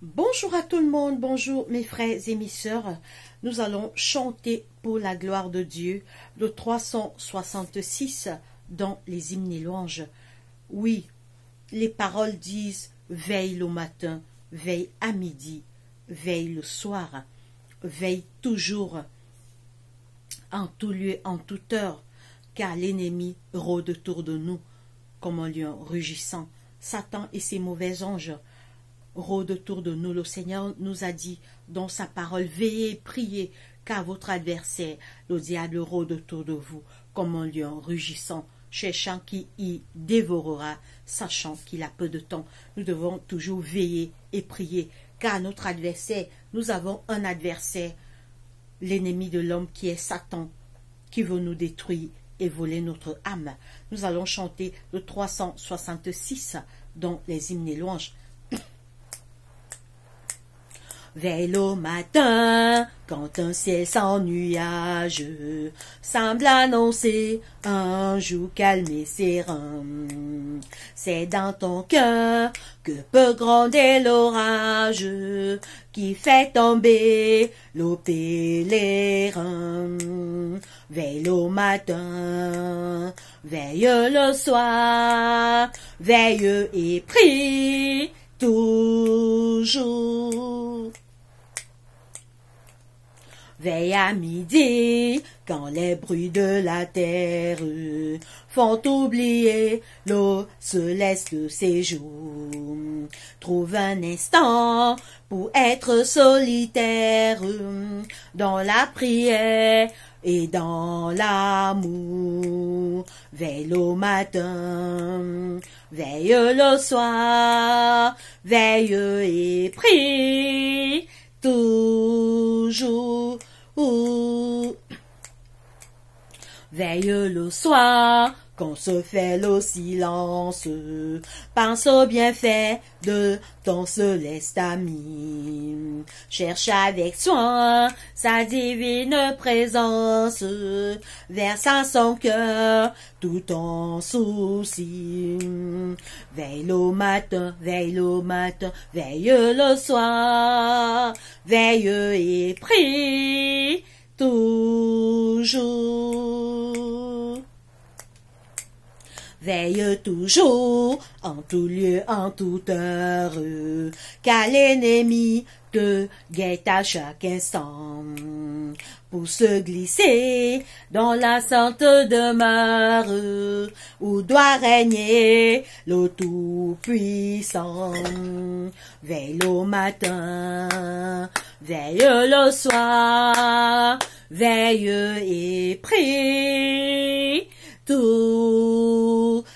Bonjour à tout le monde, bonjour mes frères et mes sœurs. Nous allons chanter pour la gloire de Dieu le 366 dans les hymnes et louanges. Oui, les paroles disent veille le matin, veille à midi, veille le soir, veille toujours, en tout lieu, en toute heure, car l'ennemi rôde autour de nous comme un lion rugissant. Satan et ses mauvais anges rôdent autour de nous. Le Seigneur nous a dit dans sa parole, veillez, priez, car votre adversaire, le diable, rôde autour de vous comme un lion rugissant, cherchant qui y dévorera, sachant qu'il a peu de temps. Nous devons toujours veiller et prier, car notre adversaire, nous avons un adversaire, l'ennemi de l'homme qui est Satan, qui veut nous détruire et voler notre âme. Nous allons chanter le 366 dans les hymnes et louanges. Veille le matin, quand un ciel sans nuage semble annoncer un jour calme et serein. C'est dans ton cœur que peut gronder l'orage qui fait tomber le pèlerin. Veille le matin, veille le soir, veille et prie toujours. Veille à midi, quand les bruits de la terre font oublier le céleste séjour. Trouve un instant pour être solitaire dans la prière et dans l'amour. Veille le matin, veille le soir, veille et prie toujours. Veille le soir, quand se fait le silence, pense au bienfait de ton céleste ami. Cherche avec soin sa divine présence, verse à son cœur tout ton souci. Veille le matin, veille le matin, veille le soir, veille et prie toujours. Veille toujours, en tout lieu, en toute heure, car l'ennemi te guette à chaque instant, pour se glisser dans la sainte demeure, où doit régner le Tout-Puissant. Veille le matin, veille le soir, veille et prie toujours.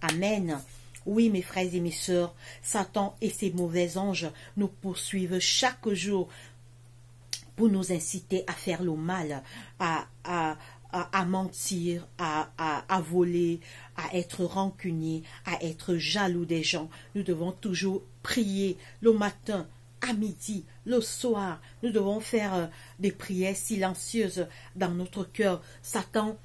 Amen. Oui, mes frères et mes sœurs, Satan et ses mauvais anges nous poursuivent chaque jour pour nous inciter à faire le mal, à mentir, à voler, à être rancunier, à être jaloux des gens. Nous devons toujours prier le matin, à midi, le soir. Nous devons faire des prières silencieuses dans notre cœur. Satan,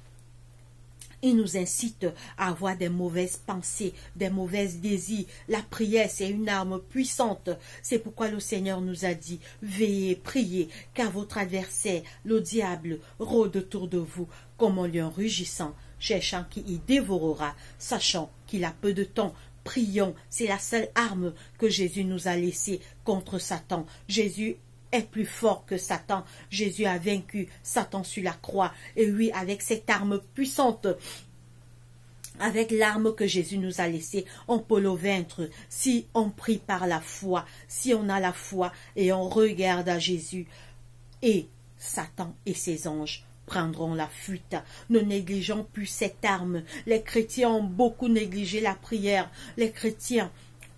il nous incite à avoir des mauvaises pensées, des mauvais désirs. La prière, c'est une arme puissante. C'est pourquoi le Seigneur nous a dit, veillez, priez, car votre adversaire, le diable, rôde autour de vous comme un lion rugissant, cherchant qui y dévorera, sachant qu'il a peu de temps. Prions, c'est la seule arme que Jésus nous a laissée contre Satan. Jésus est plus fort que Satan. Jésus a vaincu Satan sur la croix. Et oui, avec cette arme puissante, avec l'arme que Jésus nous a laissée, on peut le vaincre si on prie par la foi, si on a la foi et on regarde à Jésus. Et Satan et ses anges prendront la fuite. Ne négligeons plus cette arme. Les chrétiens ont beaucoup négligé la prière. Les chrétiens,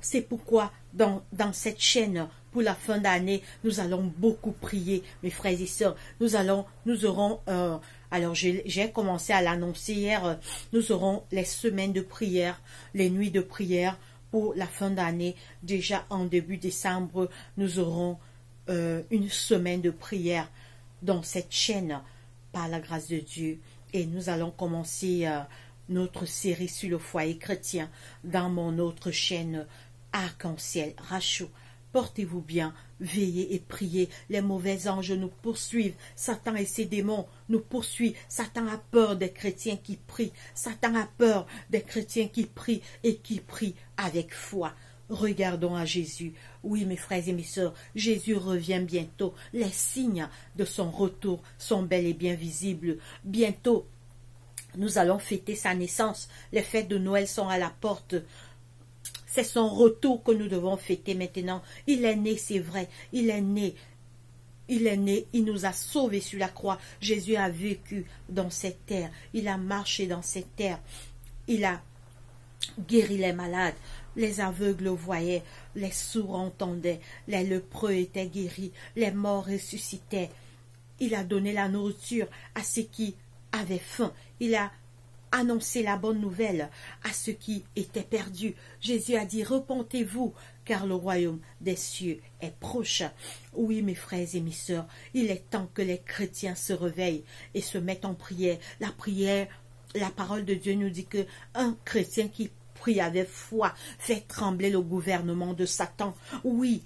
c'est pourquoi dans cette chaîne, pour la fin d'année, nous allons beaucoup prier, mes frères et sœurs. Nous aurons, alors j'ai commencé à l'annoncer hier, nous aurons les semaines de prière, les nuits de prière pour la fin d'année. Déjà en début décembre, nous aurons une semaine de prière dans cette chaîne, par la grâce de Dieu. Et nous allons commencer notre série sur le foyer chrétien dans mon autre chaîne arc-en-ciel, Rachou. Portez-vous bien, veillez et priez. Les mauvais anges nous poursuivent. Satan et ses démons nous poursuivent. Satan a peur des chrétiens qui prient. Satan a peur des chrétiens qui prient et qui prient avec foi. Regardons à Jésus. Oui, mes frères et mes sœurs, Jésus revient bientôt. Les signes de son retour sont bel et bien visibles. Bientôt, nous allons fêter sa naissance. Les fêtes de Noël sont à la porte. C'est son retour que nous devons fêter maintenant. Il est né, c'est vrai. Il est né. Il est né. Il nous a sauvés sur la croix. Jésus a vécu dans cette terre. Il a marché dans cette terre. Il a guéri les malades. Les aveugles voyaient. Les sourds entendaient. Les lépreux étaient guéris. Les morts ressuscitaient. Il a donné la nourriture à ceux qui avaient faim. Il a annoncer la bonne nouvelle à ceux qui étaient perdus. Jésus a dit, repentez-vous, car le royaume des cieux est proche. Oui, mes frères et mes sœurs, il est temps que les chrétiens se réveillent et se mettent en prière. La prière, la parole de Dieu nous dit que un chrétien qui prie avec foi fait trembler le gouvernement de Satan. Oui,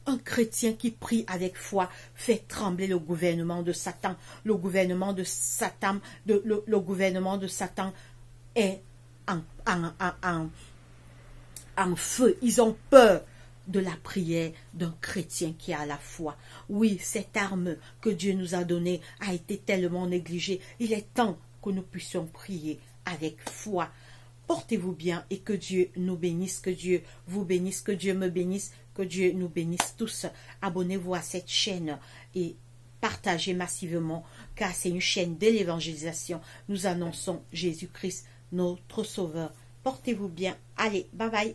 un chrétien qui prie avec foi fait trembler le gouvernement de Satan. Le gouvernement de Satan, le gouvernement de Satan est en feu. Ils ont peur de la prière d'un chrétien qui a la foi. Oui, cette arme que Dieu nous a donnée a été tellement négligée. Il est temps que nous puissions prier avec foi. Portez-vous bien et que Dieu nous bénisse, que Dieu vous bénisse, que Dieu me bénisse, que Dieu nous bénisse tous. Abonnez-vous à cette chaîne et partagez massivement, car c'est une chaîne de l'évangélisation. Nous annonçons Jésus-Christ, notre Sauveur. Portez-vous bien. Allez, bye bye.